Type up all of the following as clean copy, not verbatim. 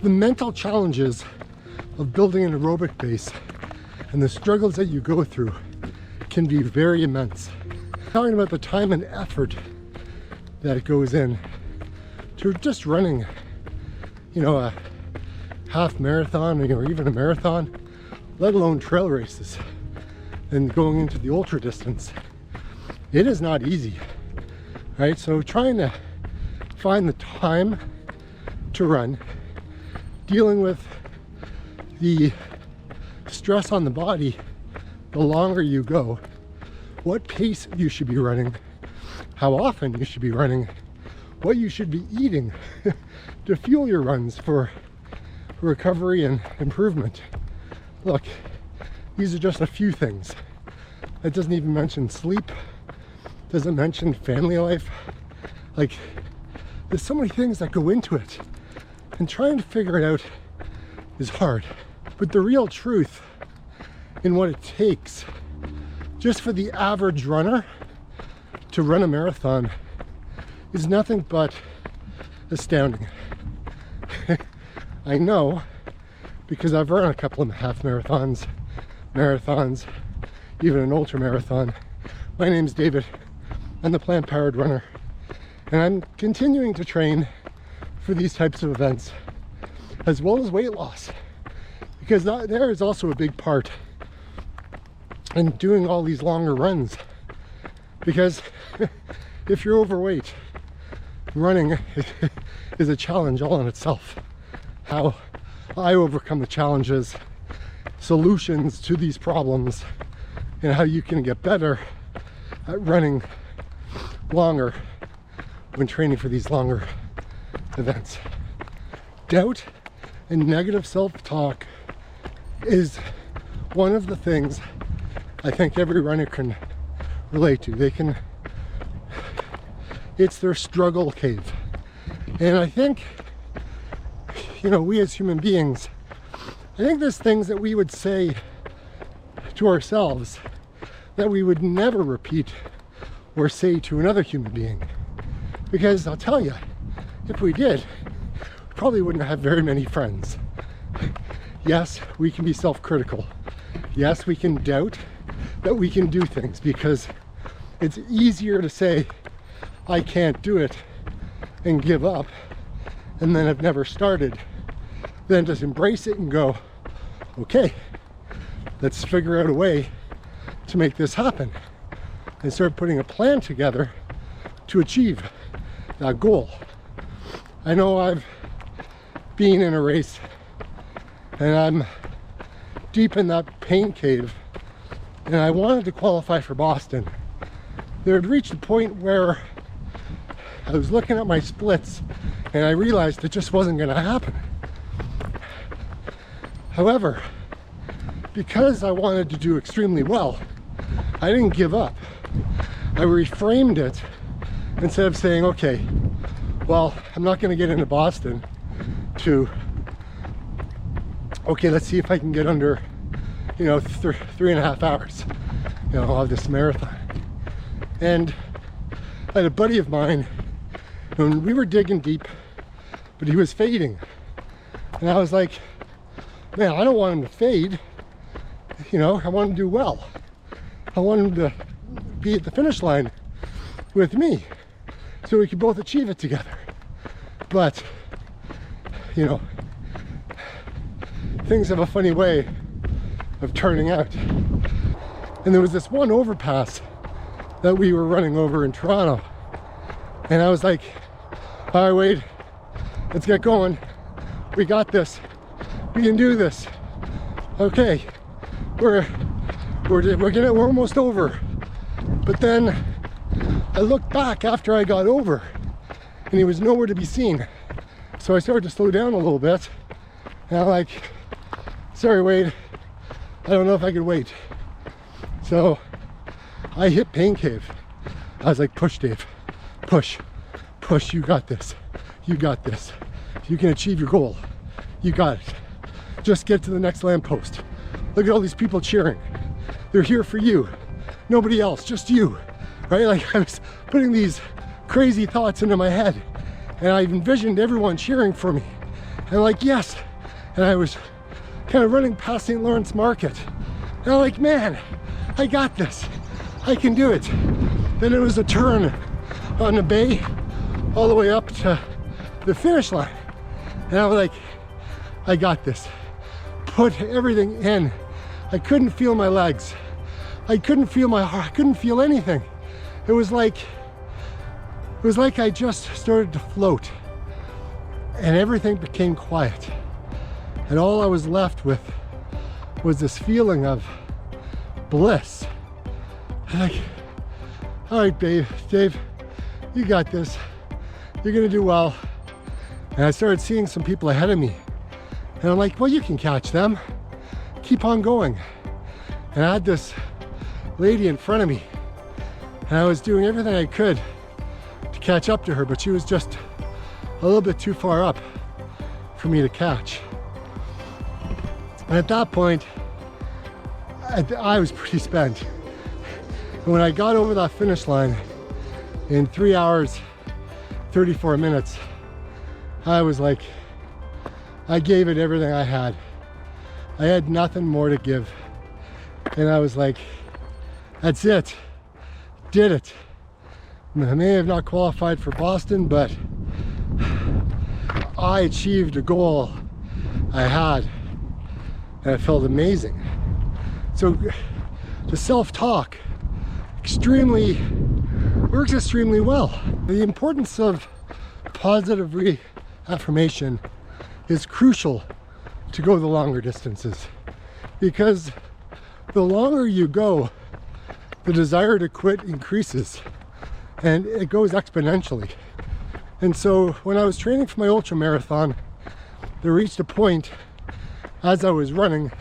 the mental challenges of building an aerobic base and the struggles that you go through can be very immense. Talking about the time and effort that it goes in to just running, you know, a half marathon or even a marathon, let alone trail races, and going into the ultra distance. It is not easy, right? So trying to find the time to run, dealing with the stress on the body the longer you go, what pace you should be running, how often you should be running, what you should be eating to fuel your runs for recovery and improvement. Look, these are just a few things. It doesn't even mention sleep, doesn't mention family life. Like, there's so many things that go into it, and trying to figure it out is hard. But the real truth in what it takes just for the average runner to run a marathon is nothing but astounding. I know, because I've run a couple of half marathons, even an ultra marathon. My name's David. I'm the plant-powered runner, and I'm continuing to train for these types of events, as well as weight loss, because there is also a big part in doing all these longer runs. Because if you're overweight, running is a challenge all in itself. How I overcome the challenges, solutions to these problems, and how you can get better at running longer when training for these longer events. Doubt and negative self-talk is one of the things I think every runner can relate to. It's their struggle cave. And I think, you know, we as human beings, I think there's things that we would say to ourselves that we would never repeat or say to another human being. Because I'll tell you, if we did, we probably wouldn't have very many friends. Yes, we can be self-critical. Yes, we can doubt that we can do things, because it's easier to say, I can't do it, and give up, and then have never started, than just embrace it and go, okay, let's figure out a way to make this happen, and start putting a plan together to achieve that goal. I know I've been in a race and I'm deep in that pain cave, and I wanted to qualify for Boston. There had reached a point where I was looking at my splits and I realized it just wasn't going to happen. However, because I wanted to do extremely well, I didn't give up. I reframed it, instead of saying, okay, well, I'm not going to get into Boston, to, okay, let's see if I can get under, you know, 3.5 hours, you know, of this marathon. And I had a buddy of mine, and we were digging deep, but he was fading. And I was like, man, I don't want him to fade. You know, I want him to do well. I want him to be at the finish line with me, so we could both achieve it together. But, you know, things have a funny way of turning out. And there was this one overpass that we were running over in Toronto, and I was like, all right, Wade, let's get going. We got this. We can do this. Okay, we're almost over. But then I looked back after I got over, and he was nowhere to be seen. So I started to slow down a little bit, and I'm like, sorry, Wade, I don't know if I could wait. So I hit pain cave. I was like, push, Dave, push, push, you got this. You got this. You can achieve your goal. You got it. Just get to the next lamppost. Look at all these people cheering. They're here for you. Nobody else, just you, right? Like, I was putting these crazy thoughts into my head, and I envisioned everyone cheering for me. And I'm like, yes. And I was kind of running past St. Lawrence Market. And I'm like, man, I got this. I can do it. Then it was a turn on the bay all the way up to the finish line. And I was like, I got this. Put everything in. I couldn't feel my legs. I couldn't feel my heart. I couldn't feel anything. It was like I just started to float. And everything became quiet. And all I was left with was this feeling of bliss. Like, all right, Dave, you got this. You're gonna do well. And I started seeing some people ahead of me. And I'm like, well, you can catch them. Keep on going. And I had this lady in front of me. And I was doing everything I could to catch up to her, but she was just a little bit too far up for me to catch. And at that point, I was pretty spent. And when I got over that finish line in 3 hours, 34 minutes, I was like, I gave it everything I had. I had nothing more to give. And I was like, that's it. Did it. I may have not qualified for Boston, but I achieved a goal I had. And it felt amazing. So the self-talk works extremely well. The importance of positive reaffirmation is crucial to go the longer distances, because the longer you go, the desire to quit increases, and it goes exponentially. And so when I was training for my ultra marathon, there reached a point as I was running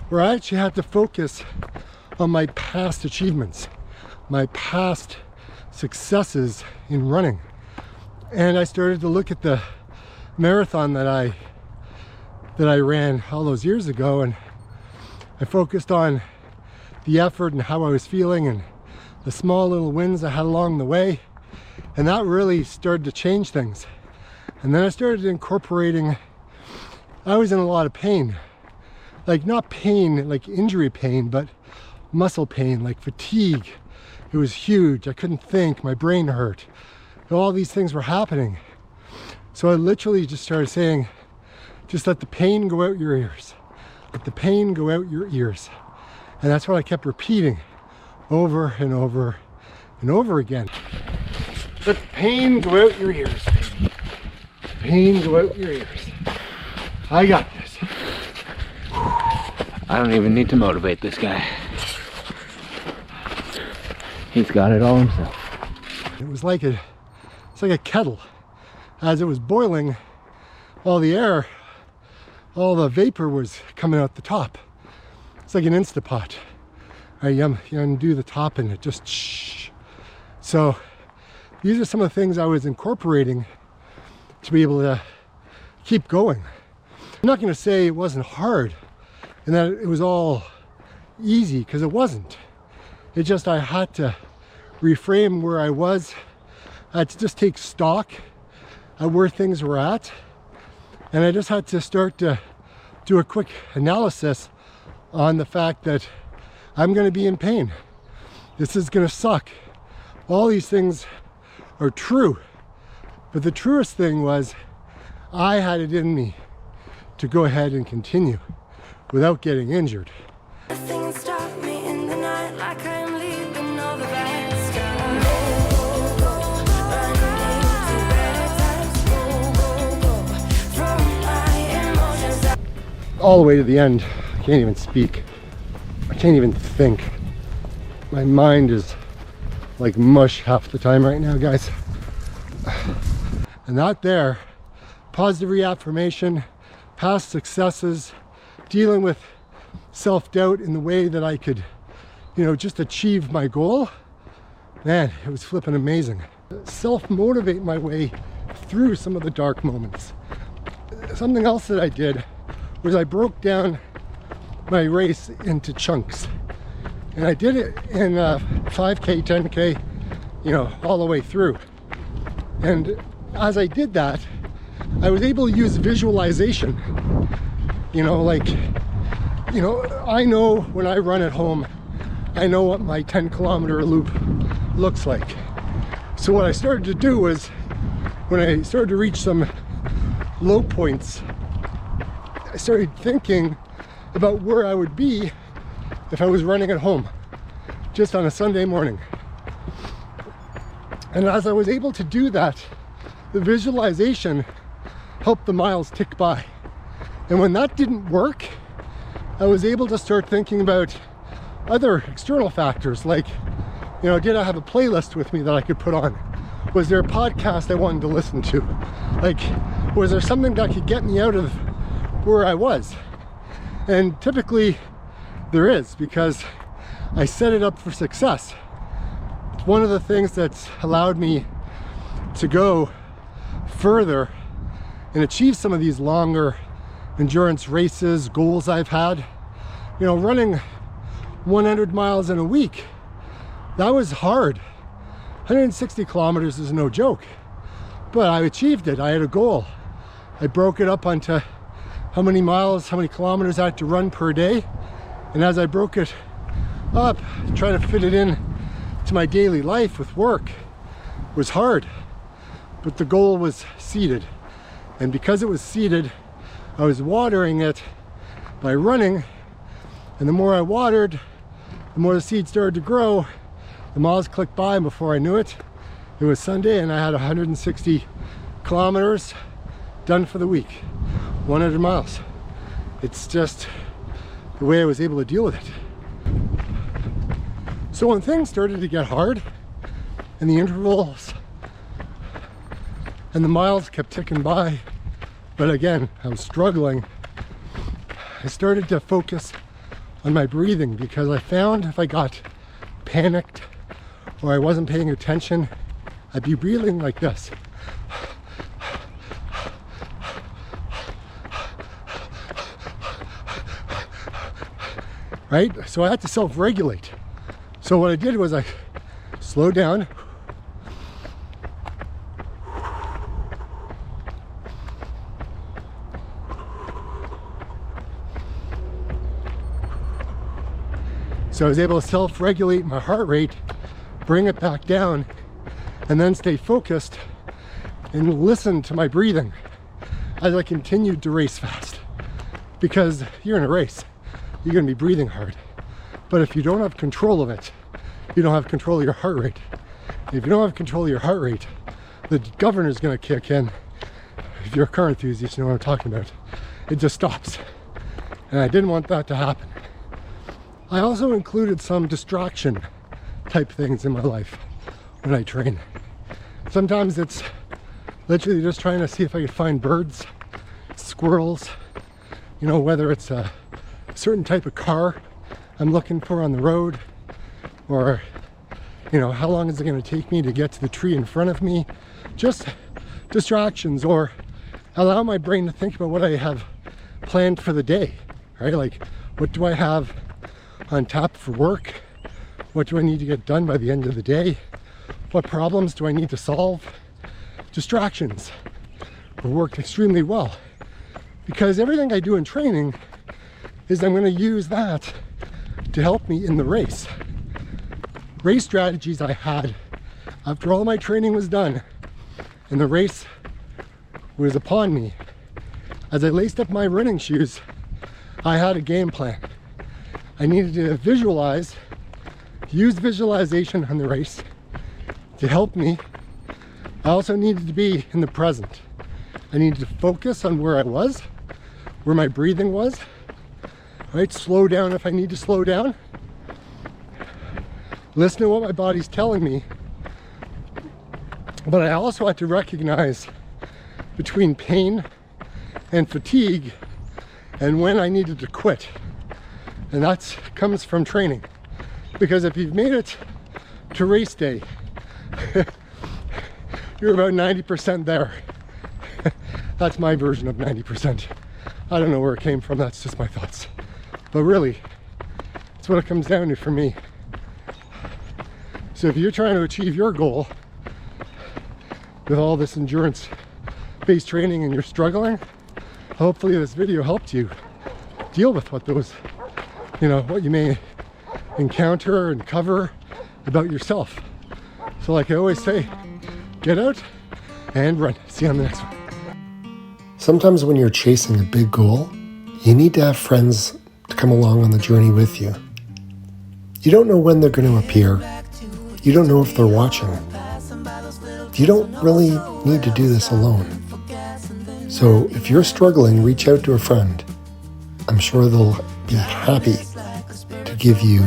where I actually had to focus on my past achievements, my past successes in running. And I started to look at the marathon that I ran all those years ago, and I focused on the effort and how I was feeling and the small little wins I had along the way. And that really started to change things. And then I started incorporating, I was in a lot of pain. Like, not pain, like injury pain, but muscle pain, like fatigue. It was huge. I couldn't think, my brain hurt. All these things were happening. So I literally just started saying, just let the pain go out your ears. Let the pain go out your ears. And that's what I kept repeating over and over and over again. Let the pain go out your ears, baby. Pain go out your ears. I got this. I don't even need to motivate this guy. He's got it all himself. It was like it's like a kettle. As it was boiling, all the air, all the vapor was coming out the top. It's like an Instapot. You undo the top and it just shh. So these are some of the things I was incorporating to be able to keep going. I'm not going to say it wasn't hard and that it was all easy, because it wasn't. It just, I had to reframe where I was. I had to just take stock at where things were at. And I just had to start to do a quick analysis on the fact that I'm going to be in pain. This is going to suck. All these things are true. But the truest thing was, I had it in me to go ahead and continue without getting injured. Things stop me in the night like I'm leaving all the bad stuff. All the way to the end. I can't even speak. I can't even think. My mind is like mush half the time right now, guys. And that there, positive reaffirmation, past successes, dealing with self-doubt in the way that I could, just achieve my goal. Man, it was flipping amazing. Self-motivate my way through some of the dark moments. Something else that I did was I broke down my race into chunks. And I did it in 5K, 10K, all the way through. And as I did that, I was able to use visualization. You know, like, you know, I know when I run at home, I know what my 10-kilometer loop looks like. So what I started to do was, when I started to reach some low points, I started thinking about where I would be if I was running at home, just on a Sunday morning. And as I was able to do that, the visualization helped the miles tick by. And when that didn't work, I was able to start thinking about other external factors, like, you know, did I have a playlist with me that I could put on? Was there a podcast I wanted to listen to? Like, was there something that could get me out of where I was? And typically there is, because I set it up for success. It's one of the things that's allowed me to go further and achieve some of these longer endurance races, goals I've had. You know, running 100 miles in a week, that was hard. 160 kilometers is no joke, but I achieved it. I had a goal. I broke it up onto how many miles, how many kilometers I had to run per day. And as I broke it up, trying to fit it in to my daily life with work was hard, but the goal was seeded. And because it was seeded, I was watering it by running, and the more I watered, the more the seed started to grow. The miles clicked by, and before I knew it, it was Sunday and I had 160 kilometers done for the week, 100 miles. It's just the way I was able to deal with it. So when things started to get hard and the intervals and the miles kept ticking by, but again, I was struggling, I started to focus on my breathing, because I found if I got panicked or I wasn't paying attention, I'd be breathing like this. Right? So I had to self-regulate. So what I did was I slowed down, so I was able to self-regulate my heart rate, bring it back down, and then stay focused and listen to my breathing as I continued to race fast. Because you're in a race, you're going to be breathing hard. But if you don't have control of it, you don't have control of your heart rate. If you don't have control of your heart rate, the governor's going to kick in. If you're a car enthusiast, you know what I'm talking about. It just stops. And I didn't want that to happen. I also included some distraction type things in my life when I train. Sometimes it's literally just trying to see if I could find birds, squirrels, you know, whether it's a certain type of car I'm looking for on the road, or, you know, how long is it going to take me to get to the tree in front of me? Just distractions, or allow my brain to think about what I have planned for the day, right? Like, what do I have on tap for work? What do I need to get done by the end of the day? What problems do I need to solve? Distractions have worked extremely well, because everything I do in training is I'm going to use that to help me in the race. Race strategies I had after all my training was done and the race was upon me. As I laced up my running shoes, I had a game plan. I needed to visualize, use visualization on the race to help me. I also needed to be in the present. I needed to focus on where I was, where my breathing was, right? Slow down if I need to slow down. Listen to what my body's telling me. But I also had to recognize between pain and fatigue and when I needed to quit. And that comes from training. Because if you've made it to race day, you're about 90% there. That's my version of 90%. I don't know where it came from, that's just my thoughts. But really, it's what it comes down to for me. So if you're trying to achieve your goal with all this endurance aerobic-based training and you're struggling, hopefully this video helped you deal with what those, what you may encounter and cover about yourself. So like I always say, get out and run. See you on the next one. Sometimes when you're chasing a big goal, you need to have friends to come along on the journey with you. You don't know when they're going to appear. You don't know if they're watching. You don't really need to do this alone. So if you're struggling, reach out to a friend. I'm sure they'll be happy to give you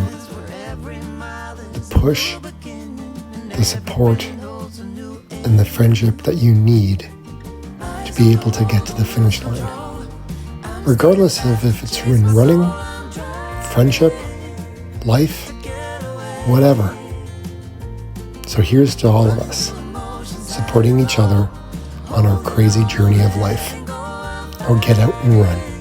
the push, the support, and the friendship that you need to be able to get to the finish line. Regardless of if it's in running, friendship, life, whatever. So here's to all of us, supporting each other on our crazy journey of life. Or get out and run.